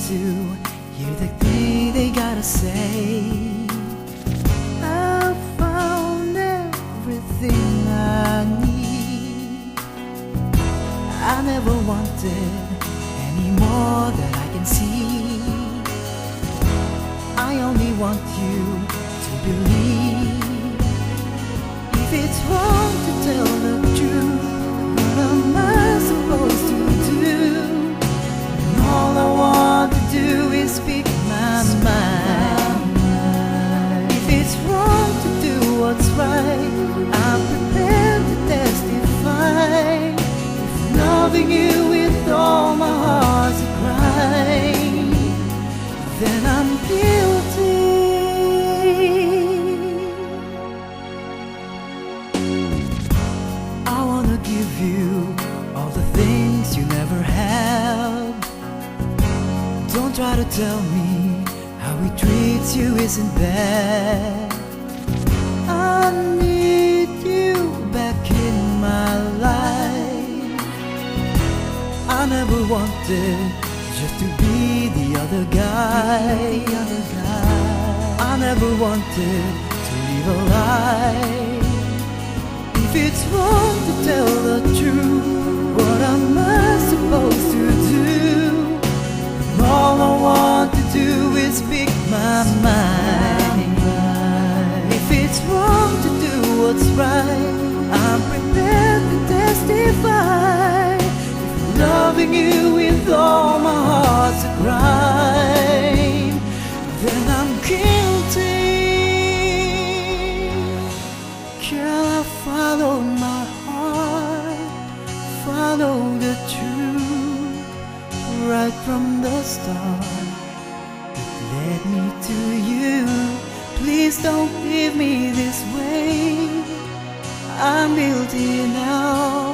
to hear the thing they gotta say. I found everything I need. I never wanted any more that I can see. I only want you to believe. If it's wrong to tell the truth, what am I supposed to do? And all I want to do is speak my mind. If it's wrong to do what's right, I'm prepared to testify. If loving you with all my heart's a crime, then I'm guilty. I wanna give you all the things you never had. Don't try to tell me how he treats you isn't bad. I need you back in my life. I never wanted just to be the other guy. I never wanted to live a lie. If it's wrong to tell the truth, what am I supposed to do? All I want to do is speak my mind. If it's wrong to do what's right, I'm prepared to testify. If loving you with all my heart's a crime, then I'm guilty. Can I follow my heart, follow the truth right from the start? It led me to you. Please don't leave me this way. I'm guilty now.